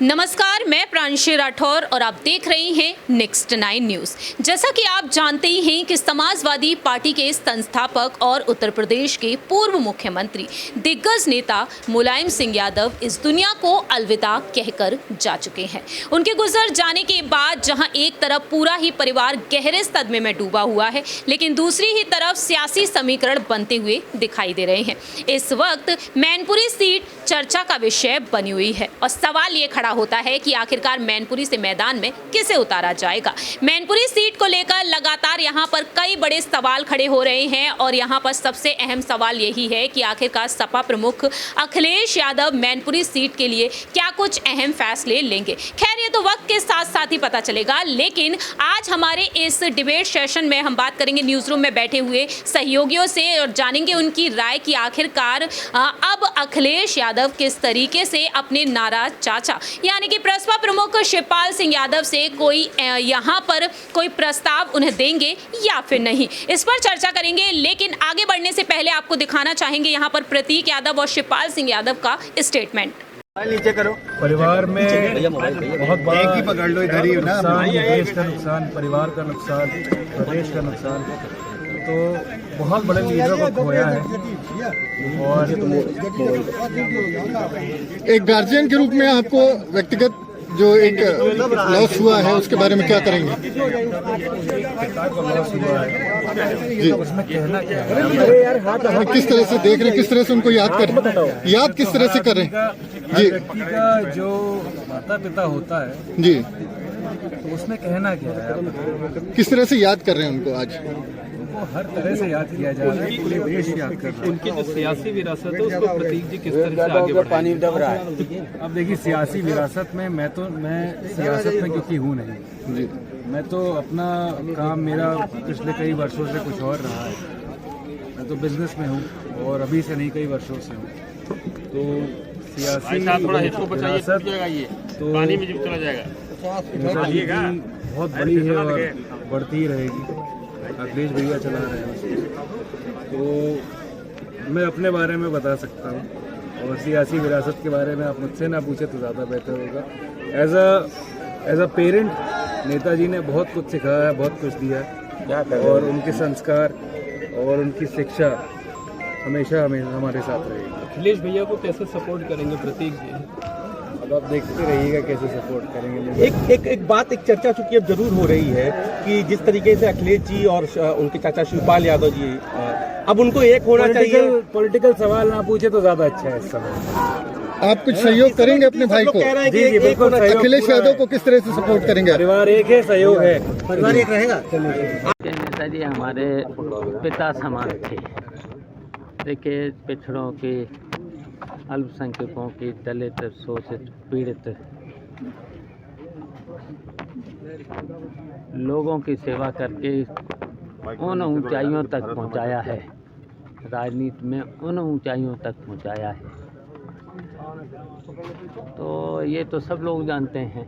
नमस्कार, मैं प्रांशी राठौर और आप देख रहे हैं नेक्स्ट 9 न्यूज़। जैसा कि आप जानते ही हैं कि समाजवादी पार्टी के संस्थापक और उत्तर प्रदेश के पूर्व मुख्यमंत्री दिग्गज नेता मुलायम सिंह यादव इस दुनिया को अलविदा कहकर जा चुके हैं। उनके गुजर जाने के बाद जहां एक तरफ पूरा ही परिवार गहरे सदमे में डूबा हुआ है, लेकिन दूसरी ही तरफ सियासी समीकरण बनते हुए दिखाई दे रहे हैं। इस वक्त मैनपुरी सीट चर्चा का विषय बनी हुई है और सवाल ये खड़ा होता है कि आखिरकार मैनपुरी से मैदान में किसे उतारा जाएगा। मैनपुरी सीट को लेकर लगातार यहां पर कई बड़े सवाल खड़े हो रहे हैं और यहां पर सबसे अहम सवाल यही है कि आखिरकार सपा प्रमुख अखिलेश यादव मैनपुरी सीट के लिए क्या कुछ अहम फैसले लेंगे। खैर, ये तो वक्त के साथ साथ ही पता चलेगा, लेकिन आज हमारे इस डिबेट सेशन में हम बात करेंगे न्यूज रूम में बैठे हुए सहयोगियों से और जानेंगे उनकी राय कि आखिरकार अब अखिलेश यादव किस तरीके से अपने नाराज चाचा यानी कि प्रसपा प्रमुख शिवपाल सिंह यादव से कोई यहाँ पर कोई प्रस्ताव उन्हें देंगे या फिर नहीं, इस पर चर्चा करेंगे। लेकिन आगे बढ़ने से पहले आपको दिखाना चाहेंगे यहाँ पर प्रतीक यादव और शिवपाल सिंह यादव का स्टेटमेंट। नीचे करो। परिवार में बहुत बड़ा एक ही पकड़ लो, इधर ही ना। देश का नुकसान, परिवार का नुकसान, प्रदेश का नुकसान, तो बहुत बड़े लीडरों को खोया है। और एक गार्जियन के रूप में आपको व्यक्तिगत जो एक लॉस हुआ है उसके बारे में क्या करेंगे? पिता को लॉस हुआ है जी, उसमें कहना क्या है? किस तरह से देख रहे हैं, किस तरह से उनको याद याद किस तरह से कर रहे हैं? जी, व्यक्ति का जो माता पिता होता है जी, तो उसमें कहना क्या है? किस तरह से याद कर रहे हैं उनको आज? वो हर तरह से याद किया जा रहा है, पूरे देश याद कर रहा है। उनकी जो सियासी विरासत है उसको प्रतीक जी किस तरह से आगे पानी दब रहा है। अब देखिए, सियासी विरासत में मैं सियासत में क्योंकि हूँ नहीं जी, मैं तो अपना काम, मेरा पिछले कई वर्षों से कुछ और रहा है। मैं तो बिजनेस में हूँ और अभी से नहीं, कई वर्षों से हूँ। तो सियासी विरासत तो पानी में चला जाएगा बहुत बड़ी है और बढ़ती ही रहेगी। अखिलेश भैया चला रहे हैं, तो मैं अपने बारे में बता सकता हूँ और सियासी विरासत के बारे में आप मुझसे ना पूछे तो ज़्यादा बेहतर होगा। एज अ पेरेंट नेताजी ने बहुत कुछ सिखाया है, बहुत कुछ दिया है और उनके संस्कार और उनकी शिक्षा हमेशा हमारे साथ रहेगी। अखिलेश भैया को कैसे सपोर्ट करेंगे प्रतीक जी? अब आप देखते रहिएगा कैसे सपोर्ट करेंगे। एक बात, एक चर्चा चूंकि अब जरूर हो रही है कि जिस तरीके से अखिलेश जी और उनके चाचा शिवपाल यादव जी, अब उनको एक होना चाहिए। पॉलिटिकल सवाल ना पूछे तो ज्यादा अच्छा है इस समय। आप कुछ सहयोग करेंगे अपने भाई को? जी, बिल्कुल। अखिलेश यादव को किस तरह से सपोर्ट करेंगे? परिवार एक है, सहयोग है, परिवार एक रहेगा। नेताजी हमारे पिता समान थे। देखिए, पिछड़ों के, अल्पसंख्यकों की, दलित, शोषित, पीड़ित लोगों की सेवा करके उन ऊंचाइयों तक पहुंचाया है, राजनीति में उन ऊंचाइयों तक पहुंचाया है। तो ये तो सब लोग जानते हैं।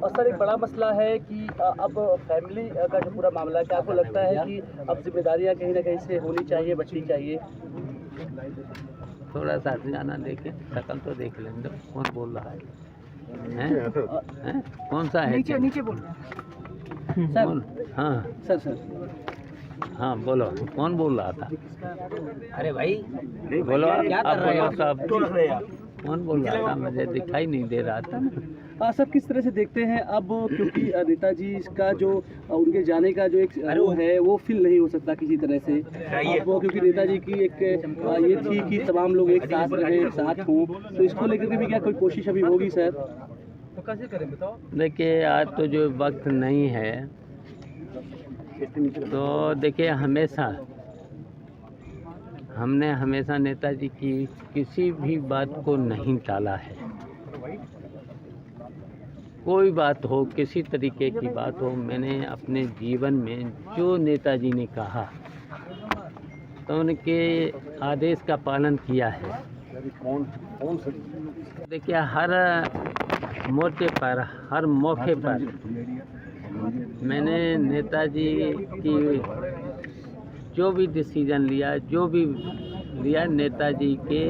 सर, एक बड़ा मसला है कि अब फैमिली का जो पूरा मामला है, क्या आपको लगता है कि अब जिम्मेदारियां कहीं ना कहीं से होनी चाहिए, बचनी चाहिए? थोड़ा सा जाना देखें, शक्ल तो देख लेंगे। कौन बोल रहा है? हैं? कौन सा है? नीचे बोल कौन? हाँ सर हाँ, बोलो, कौन बोल रहा था? अरे भाई बोलो, क्या आप कर रहे बोलो हैं? साहब, कौन बोल रहा था? मुझे दिखाई नहीं दे रहा था। सर, किस तरह से देखते हैं अब, क्योंकि नेताजी का जो उनके जाने का जो एक वो है वो फिल नहीं हो सकता किसी तरह से अब, क्योंकि नेताजी की एक ये थी कि तमाम लोग एक साथ रहें, एक साथ हों, तो इसको लेकर के भी क्या कोई कोशिश अभी होगी सर? तो कैसे करें बताओ? देखिए, आज तो जो वक्त नहीं है, तो देखिए, हमने हमेशा नेताजी की किसी भी बात को नहीं टाला है। कोई बात हो, किसी तरीके की बात हो, मैंने अपने जीवन में जो नेताजी ने कहा तो उनके आदेश का पालन किया है। देखिए, हर मोर्चे पर, हर मौके पर मैंने नेताजी की जो भी डिसीजन लिया, जो भी लिया, नेताजी के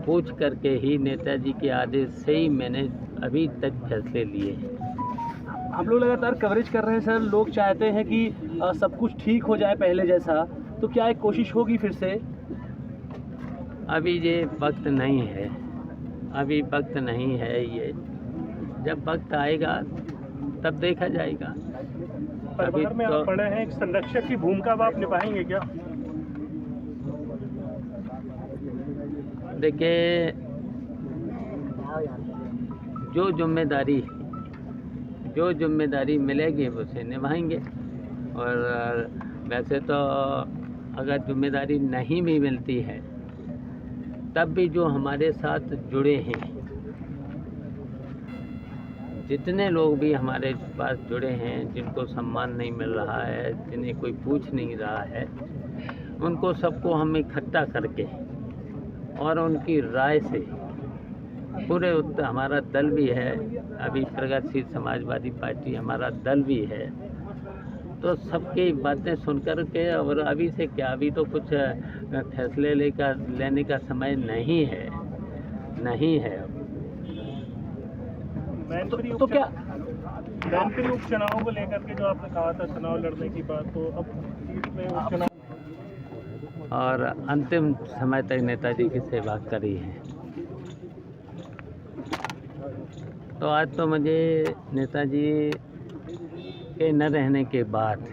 पूछ करके ही नेताजी के आदेश से ही मैंने अभी तक फैसले लिए हैं। हम लोग लगातार कवरेज कर रहे हैं सर, लोग चाहते हैं कि सब कुछ ठीक हो जाए पहले जैसा, तो क्या एक कोशिश होगी फिर से? अभी ये वक्त नहीं है, अभी वक्त नहीं है। ये जब वक्त आएगा तब देखा जाएगा। अभी में आप पढ़े हैं, एक संरक्षक की भूमिका आप निभाएंगे क्या? देखिए, जो जिम्मेदारी मिलेगी उसे निभाएंगे। और वैसे तो अगर जिम्मेदारी नहीं भी मिलती है तब भी जो हमारे साथ जुड़े हैं, जितने लोग भी हमारे पास जुड़े हैं, जिनको सम्मान नहीं मिल रहा है, जिन्हें कोई पूछ नहीं रहा है, उनको सबको हम इकट्ठा करके और उनकी राय से पूरे हमारा दल भी है, अभी प्रगतिशील समाजवादी पार्टी हमारा दल भी है, तो सबकी बातें सुनकर के, और अभी से क्या, अभी तो कुछ फैसले लेने का समय नहीं है। तो क्या मैनपुरी उपचुनाव को लेकर के जो आपने कहा था चुनाव लड़ने की बात, तो अब सीट में उपचुनाव और अंतिम समय तक नेताजी की सेवा करी है। तो आज तो मुझे नेताजी के न रहने के बाद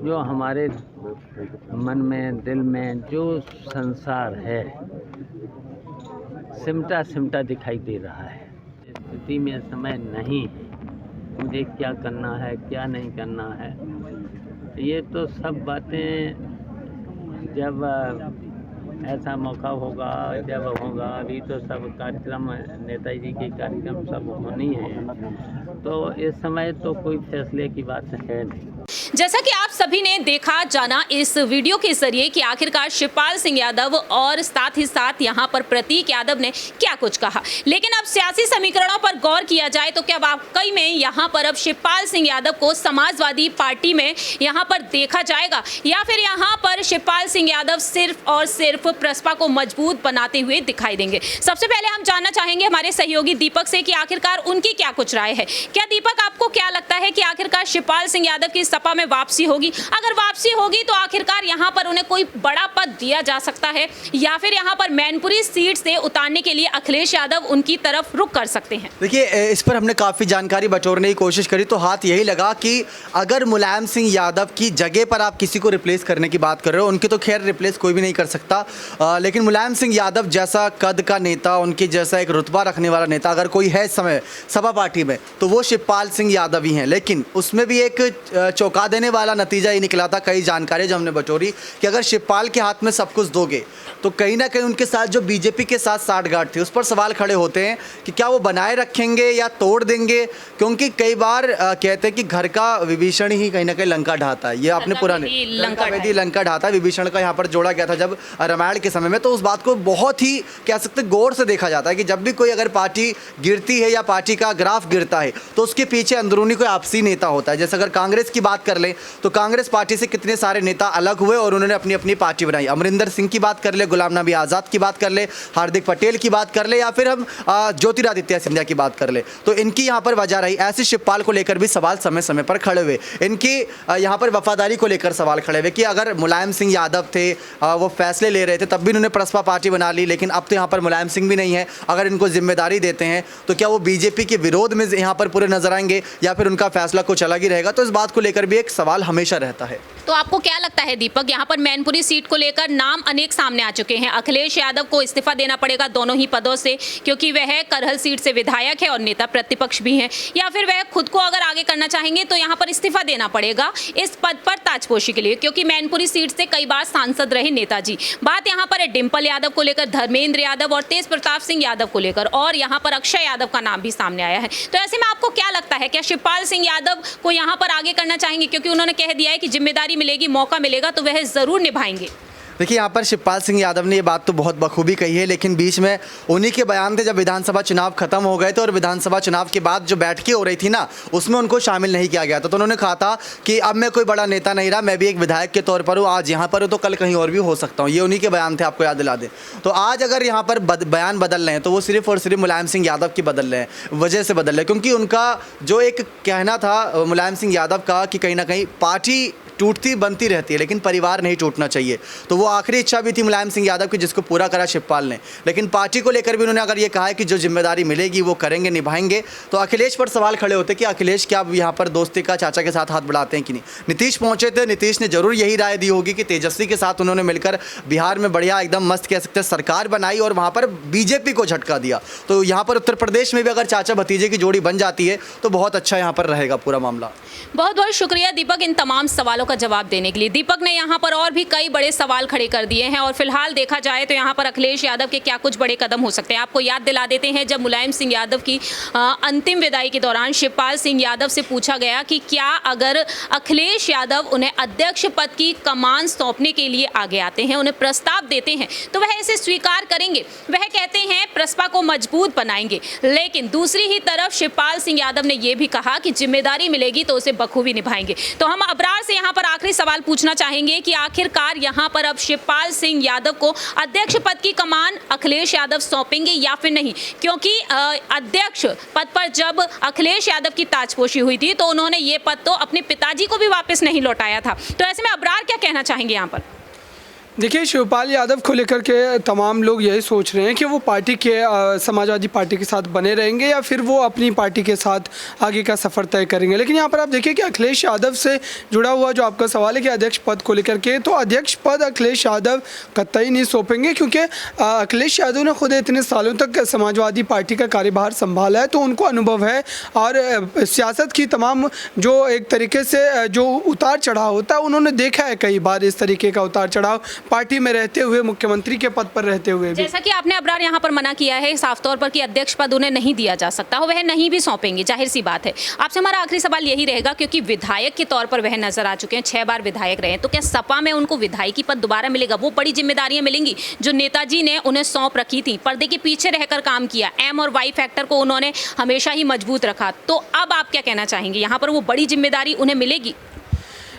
जो हमारे मन में, दिल में जो संसार है, सिमटा दिखाई दे रहा है। स्थिति में समय नहीं है मुझे क्या करना है, क्या नहीं करना है। ये तो सब बातें जब ऐसा मौका होगा, जब होगा। अभी तो सब कार्यक्रम, नेताजी के कार्यक्रम सब होनी है, तो इस समय तो कोई फैसले की बात है नहीं। जैसा कि आप सभी ने देखा जाना इस वीडियो के जरिए कि आखिरकार शिवपाल सिंह यादव और साथ ही साथ यहां पर प्रतीक यादव ने क्या कुछ कहा। लेकिन अब सियासी समीकरणों पर गौर किया जाए तो क्या वाकई में यहां पर अब शिवपाल सिंह यादव को समाजवादी पार्टी में यहां पर देखा जाएगा, या फिर यहां पर शिवपाल सिंह यादव सिर्फ और सिर्फ प्रसपा को मजबूत बनाते हुए दिखाई देंगे? सबसे पहले हम जानना चाहेंगे हमारे सहयोगी दीपक से कि आखिरकार उनकी क्या कुछ राय है। क्या दीपक, आपको क्या लगता है कि आखिरकार शिवपाल सिंह यादव की सपा में वापसी होगी? अगर वापसी होगी तो आखिरकार यहां पर उन्हें कोई बड़ा पद दिया जा सकता है, या फिर यहां पर मैनपुरी सीट से उतारने के लिए अखिलेश यादव उनकी तरफ रुख कर सकते हैं? देखिए, इस पर हमने काफ़ी जानकारी बटोरने की कोशिश करी तो हाथ यही लगा कि अगर मुलायम सिंह यादव की जगह पर आप किसी को रिप्लेस करने की बात कर रहे हो, उनकी तो खैर रिप्लेस कोई भी नहीं कर सकता, लेकिन मुलायम सिंह यादव जैसा कद का नेता, उनके जैसा एक रुतबा रखने वाला नेता अगर कोई है इस समय सपा पार्टी में तो वो शिवपाल सिंह यादव ही हैं। लेकिन उसमें भी एक चौंका देने वाला नतीजा ये निकला था, कई जानकारी जो हमने बटोरी, कि अगर शिवपाल के हाथ में सब कुछ दोगे तो कहीं ना कहीं उनके साथ जो बीजेपी के साथ साठगांठ थी उस पर सवाल खड़े होते हैं कि क्या वो बनाए रखेंगे या तोड़ देंगे, क्योंकि कई बार कहते हैं कि घर का विभीषण ही कहीं ना कहीं लंका ढाता है। ये आपने पुराने लंका ढाता है, विभीषण का यहाँ पर जोड़ा गया था जब रामायण के समय में, तो उस बात को बहुत ही कह सकते गौर से देखा जाता है कि जब भी कोई अगर पार्टी गिरती है या पार्टी का ग्राफ गिरता है तो उसके पीछे अंदरूनी कोई आपसी नेता होता है। जैसे अगर कांग्रेस की बात कर लें तो कांग्रेस पार्टी से कितने सारे नेता अलग हुए और उन्होंने अपनी अपनी पार्टी बनाई। अमरिंदर सिंह की बात कर ले, गुलाम नबी आज़ाद की बात कर ले, हार्दिक पटेल की बात कर ले, या फिर हम ज्योतिरादित्य सिंधिया की बात कर ले, तो इनकी यहाँ पर वजह रही। ऐसे शिवपाल को लेकर भी सवाल समय समय पर खड़े हुए, इनकी यहाँ पर वफादारी को लेकर सवाल खड़े हुए कि अगर मुलायम सिंह यादव थे, वो फैसले ले रहे थे, तब भी उन्होंने प्रसपा पार्टी बना ली, लेकिन अब तो यहाँ पर मुलायम सिंह भी नहीं है। अगर इनको जिम्मेदारी देते हैं तो क्या वो बीजेपी के विरोध में यहाँ पर पूरे नजर आएंगे या फिर उनका फैसला कुछ अलग ही रहेगा? तो इस बात को लेकर भी एक सवाल हमेशा रहता है। तो आपको क्या लगता है दीपक, यहाँ पर मैनपुरी सीट को लेकर नाम अनेक सामने आ चुके हैं। अखिलेश यादव को इस्तीफा देना पड़ेगा दोनों ही पदों से, क्योंकि वह करहल सीट से विधायक है और नेता प्रतिपक्ष भी हैं, या फिर वह खुद को अगर आगे करना चाहेंगे तो यहाँ पर इस्तीफा देना पड़ेगा इस पद पर ताजपोशी के लिए, क्योंकि मैनपुरी सीट से कई बार सांसद रहे नेताजी। बात यहाँ पर है डिम्पल यादव को लेकर, धर्मेंद्र यादव और तेज प्रताप सिंह यादव को लेकर, और यहाँ पर अक्षय यादव का नाम भी सामने आया है। तो ऐसे में आपको क्या लगता है, क्या शिवपाल सिंह यादव को यहाँ पर आगे करना चाहेंगे? क्योंकि उन्होंने कह दिया है कि जिम्मेदारी मिलेगी, मौका मिलेगा तो वह जरूर निभाएंगे। देखिए यहाँ पर शिवपाल सिंह यादव ने ये बात तो बहुत बखूबी कही है, लेकिन बीच में उन्हीं के बयान थे जब विधानसभा चुनाव खत्म हो गए थे और विधानसभा चुनाव के बाद जो बैठकें हो रही थी ना, उसमें उनको शामिल नहीं किया गया था। तो उन्होंने कहा था कि अब मैं कोई बड़ा नेता नहीं रहा, मैं भी एक विधायक के तौर पर हूँ, आज यहाँ पर हूँ तो कल कहीं और भी हो सकता हूँ। ये उन्हीं के बयान थे, आपको याद दिला दें। तो आज अगर यहाँ पर बयान बदल रहे हैं तो वो सिर्फ और सिर्फ मुलायम सिंह यादव की बदल रहे हैं, वजह से बदल रहे हैं, क्योंकि उनका जो एक कहना था मुलायम सिंह यादव का कि कहीं ना कहीं पार्टी टूटती बनती रहती है लेकिन परिवार नहीं टूटना चाहिए। तो वो आखिरी इच्छा भी थी मुलायम सिंह यादव की, जिसको पूरा करा शिवपाल ने। लेकिन पार्टी को लेकर भी उन्होंने अगर ये कहा है कि जो जिम्मेदारी मिलेगी वो करेंगे, निभाएंगे, तो अखिलेश पर सवाल खड़े होते कि अखिलेश क्या अब यहाँ पर दोस्ती का चाचा के साथ हाथ बढ़ाते हैं कि नहीं। नीतीश पहुँचे थे, नीतीश ने जरूर यही राय दी होगी कि तेजस्वी के साथ उन्होंने मिलकर बिहार में बढ़िया एकदम मस्त कह सकते हैं सरकार बनाई और वहाँ पर बीजेपी को झटका दिया। तो यहाँ पर उत्तर प्रदेश में भी अगर चाचा भतीजे की जोड़ी बन जाती है तो बहुत अच्छा यहाँ पर रहेगा पूरा मामला। बहुत बहुत शुक्रिया दीपक इन तमाम सवालों का जवाब देने के लिए। दीपक ने यहाँ पर और भी कई बड़े सवाल खड़े कर दिए हैं और फिलहाल देखा जाए तो यहाँ पर अखिलेश यादव के क्या कुछ बड़े कदम हो सकते हैं। आपको याद दिला देते हैं, जब मुलायम सिंह यादव की अंतिम विदाई के दौरान शिवपाल सिंह यादव से पूछा गया कि क्या अगर अखिलेश यादव उन्हें अध्यक्ष पद की कमान सौंपने के लिए आगे आते हैं, उन्हें प्रस्ताव देते हैं, तो वह इसे स्वीकार करेंगे। वह कहते हैं प्रसपा को मजबूत बनाएंगे। लेकिन दूसरी ही तरफ शिवपाल सिंह यादव ने यह भी कहा कि जिम्मेदारी मिलेगी तो उसे बखूबी निभाएंगे। तो हम अबरार से यहाँ पर आखिरी सवाल पूछना चाहेंगे कि आखिरकार यहाँ पर अब शिवपाल सिंह यादव को अध्यक्ष पद की कमान अखिलेश यादव सौंपेंगे या फिर नहीं, क्योंकि अध्यक्ष पद पर जब अखिलेश यादव की ताजपोशी हुई थी तो उन्होंने ये पद तो अपने पिताजी को भी वापस नहीं लौटाया था। तो ऐसे में अबरार क्या कहना चाहेंगे यहाँ पर? देखिए, शिवपाल यादव को लेकर के तमाम लोग यही सोच रहे हैं कि वो पार्टी के समाजवादी पार्टी के साथ बने रहेंगे या फिर वो अपनी पार्टी के साथ आगे का सफ़र तय करेंगे। लेकिन यहाँ पर आप देखिए कि अखिलेश यादव से जुड़ा हुआ जो आपका सवाल है कि अध्यक्ष पद को लेकर के, तो अध्यक्ष पद अखिलेश यादव कतई नहीं सौंपेंगे, क्योंकि अखिलेश यादव ने खुद इतने सालों तक समाजवादी पार्टी का कार्यभार संभाला है, तो उनको अनुभव है और सियासत की तमाम जो एक तरीके से जो उतार चढ़ाव होता है उन्होंने देखा है कई बार, इस तरीके का उतार चढ़ाव पार्टी में रहते हुए, मुख्यमंत्री के पद पर रहते हुए भी। जैसा कि आपने अबरार यहाँ पर मना किया है साफ तौर पर कि अध्यक्ष पद उन्हें नहीं दिया जा सकता, वह नहीं भी सौंपेंगे, जाहिर सी बात है। आपसे हमारा आखिरी सवाल यही रहेगा, क्योंकि विधायक के तौर पर वह नजर आ चुके हैं, 6 बार विधायक रहे हैं, तो क्या सपा में उनको विधायकी पद दोबारा मिलेगा? वो बड़ी जिम्मेदारियां मिलेंगी जो नेताजी ने उन्हें सौंप रखी थी, पर्दे के पीछे रहकर काम किया, एम और वाई फैक्टर को उन्होंने हमेशा ही मजबूत रखा। तो अब आप क्या कहना चाहेंगे, यहाँ पर वो बड़ी जिम्मेदारी उन्हें मिलेगी?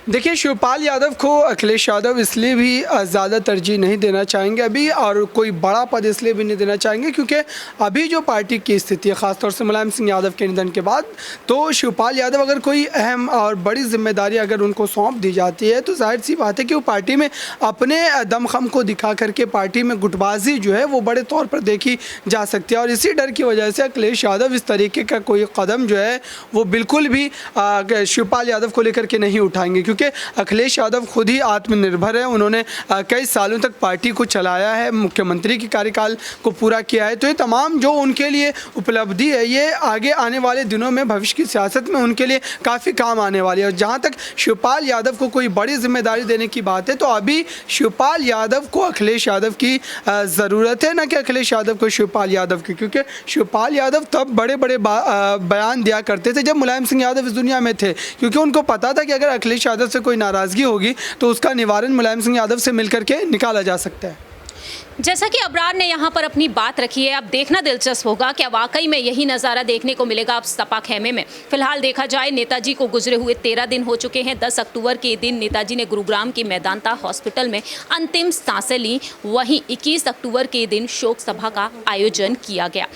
देखिए, शिवपाल यादव को अखिलेश यादव इसलिए भी ज़्यादा तरजीह नहीं देना चाहेंगे अभी, और कोई बड़ा पद इसलिए भी नहीं देना चाहेंगे क्योंकि अभी जो पार्टी की स्थिति है, ख़ासतौर से मुलायम सिंह यादव के निधन के बाद, तो शिवपाल यादव अगर कोई अहम और बड़ी जिम्मेदारी अगर उनको सौंप दी जाती है तो जाहिर सी बात है कि वो पार्टी में अपने दमखम को दिखा करके पार्टी में गुटबाजी जो है वो बड़े तौर पर देखी जा सकती है। और इसी डर की वजह से अखिलेश यादव इस तरीके का कोई कदम जो है वो बिल्कुल भी शिवपाल यादव को लेकर के नहीं उठाएंगे, क्योंकि अखिलेश यादव खुद ही आत्मनिर्भर है। उन्होंने कई सालों तक पार्टी को चलाया है, मुख्यमंत्री के कार्यकाल को पूरा किया है, तो ये तमाम जो उनके लिए उपलब्धि है ये आगे आने वाले दिनों में भविष्य की सियासत में उनके लिए काफ़ी काम आने वाली है। और जहाँ तक शिवपाल यादव को कोई बड़ी जिम्मेदारी देने की बात है तो अभी शिवपाल यादव को अखिलेश यादव की ज़रूरत है, ना कि अखिलेश यादव को शिवपाल यादव की, क्योंकि शिवपाल यादव तब बड़े बड़े बयान दिया करते थे जब मुलायम सिंह यादव इस दुनिया में थे, क्योंकि उनको पता था कि अगर अखिलेश यादव से कोई नाराज़गी होगी तो उसका निवारण मुलायम सिंह यादव से मिलकर के निकाला जा सकता है। जैसा कि अबरार ने यहाँ पर अपनी बात रखी है, अब देखना दिलचस्प होगा क्या वाकई में यही नज़ारा देखने को मिलेगा अब सपा खेमे में। फिलहाल देखा जाए, नेताजी को गुजरे हुए 13 दिन हो चुके हैं। 10 अक्टूबर के दिन नेताजी ने गुरुग्राम के मेदांता हॉस्पिटल में अंतिम सांसें ली। वहीं 21 अक्टूबर के दिन शोक सभा का आयोजन किया गया।